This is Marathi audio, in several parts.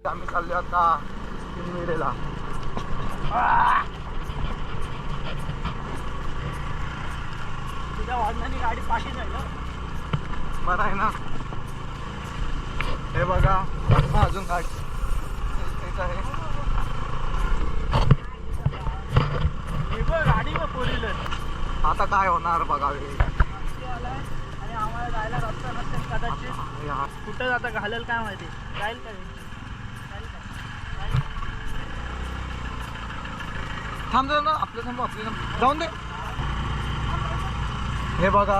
आम्ही चाललो आता मिरेला. तुझ्या वाहनाने गाडी पाठी जाईल. बरं आहे ना. हे बघा अजून गाडी आहे. गाडी व फोर व्हीलर. आता काय होणार बघावे. आणि आम्हाला जायला रस्ता नसेल कदाचित. कुठं आता घालेल काय माहिती. जाईल काय थांब ना आपल्या जाऊन दे. हे बघा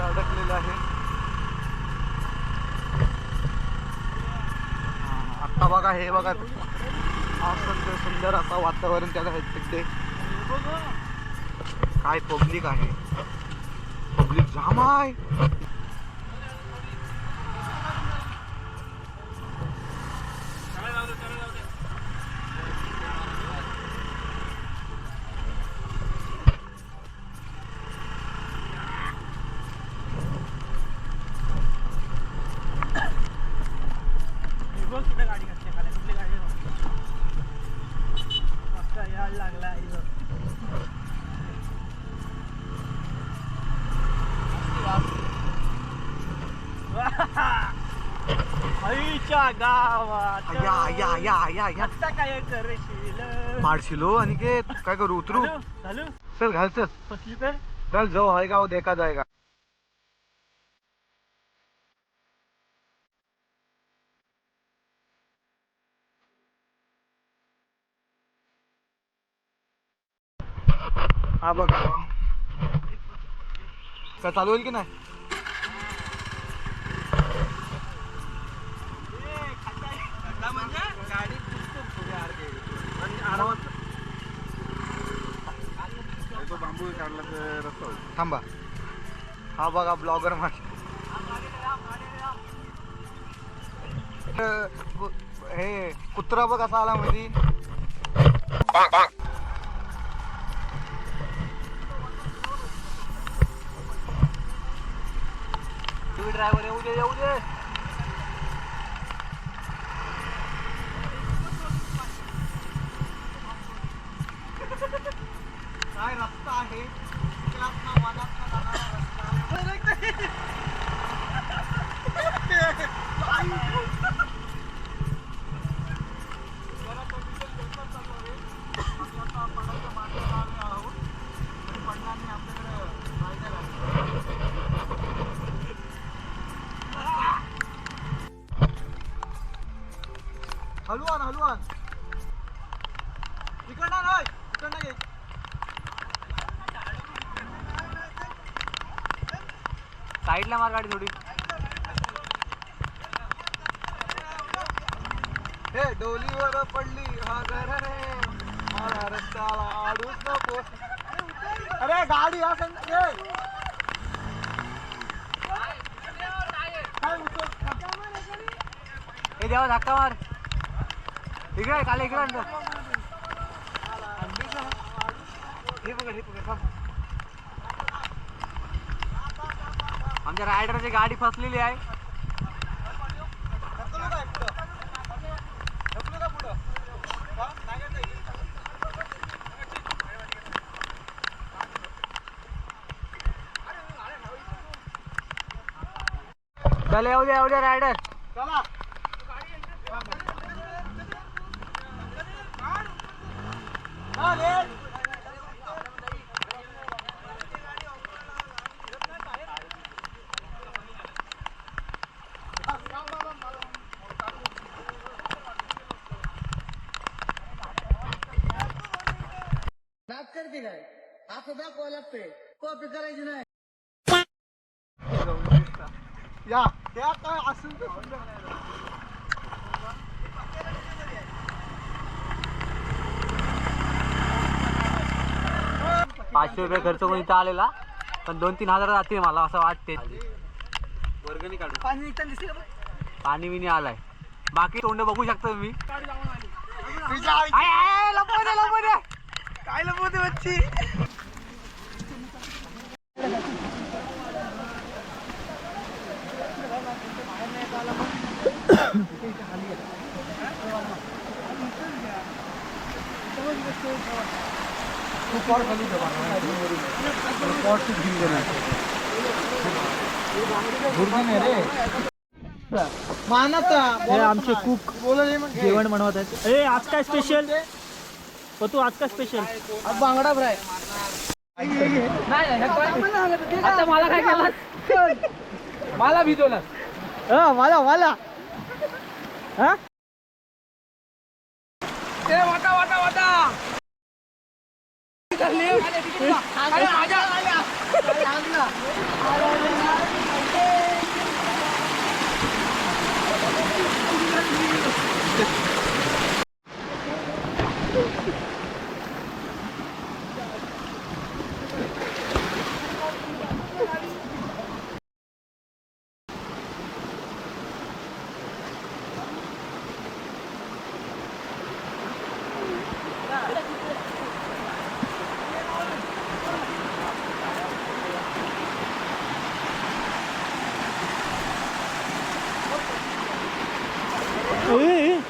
अडकलेलं आहे. आता बघा हे बघा असं सुंदर असं वातावरण त्याला तिकडे काय पब्लिक आहे. पब्लिक जाम आहे. कुठे गाडी घातली खाली कुठली गाडी यायला लागला. आईच्या गावात आता काय करशील. मारशिलो आणि काय करू उतरू. चालू चल घाल चल. फसली तर चल जो होएगा वो देखा जाएगा. हा बघा काय चालू होईल की नाही. थांबा. हा बघा ब्लॉगर हे कुत्रा बघ कसा आला मध्ये. ड्रायव्हर येऊ दे येऊ दे. काय रस्ता आहे. हलवान हलवान इकडं नाही इकडं घे. साईडला मार गाडी थोडी. हे डोलीवर पडली हा घर रे मला रस्त्याला आडूच नको. अरे गाडी असं हे देवा धक्का मार. इकडे काले इकडे हे पकड. आमच्या रायडरची गाडी फसलेली आहे. चल येऊ द्या रायडर. चला नाच करते काय असं दाखवायला लागतंय. कॉपी करायची नाही. या त्या काय असेल तर 500 रुपये खर्च करून इथं आलेला पण 2-3 हजार जातील मला असं वाटते. वर्गणी काढू. पाणी बिनी आलाय. बाकी तोंड बघू शकता तुम्ही. काय लपवते बच्ची. हे आमचे कुक जेवण बनवत आहेत. ए आज काय स्पेशल? तू आज काय स्पेशल? आज बांगडा फ्राय. आता मला काय केलं? मला भिजवलं. मला हा वाटा वाटा वाटा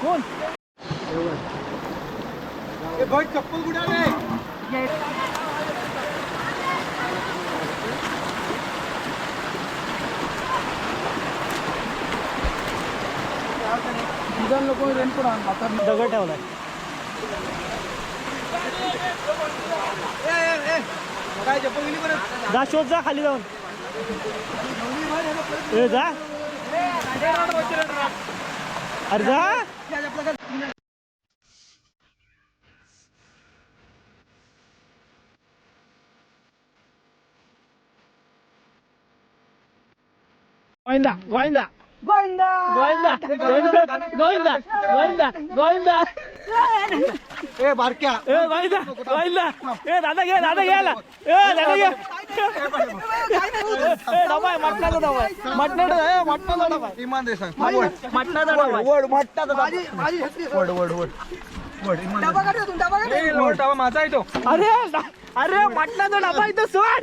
कोण? चप्पल कुठे लोक रेनकोट आता दगड ठेवलाय. काय चप्पल गेली परत? जा शोध, जा खाली जाऊन. जा अरे जा. गोविंदा गोविंदा गोविंदा गोविंदा गोविंदा गोविंदा गोविंदा. ए बारक्या, ए गोविंदा गोविंदा. ए दादा घे, दादा घ्यायला. ए दादा घे. ए डबा आहे, मटणाचा डबा आहे. मटणाचा डबा आहे. इमान दे सांग. मटणाचा डबा आहे. वड मटणाचा डबा. वड वड वड वड. डबा काढ तू, डबा काढ. ए डबा माझा आहे तो. अरे अरे मटणाचा डबा आहे तो. सोड.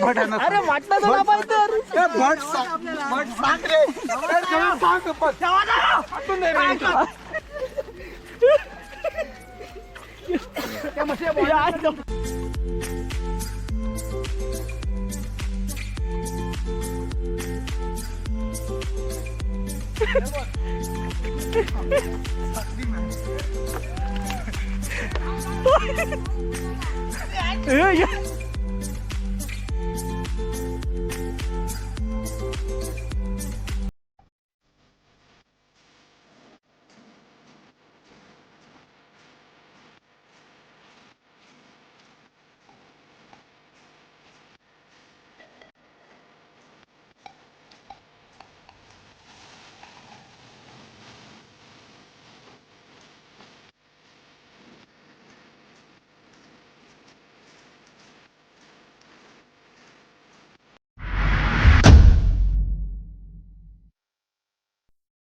अरे मटणाचा डबा आहे तर. ए भट सांग रे. सांग पण. पटून दे रे. क्या मछली बोल.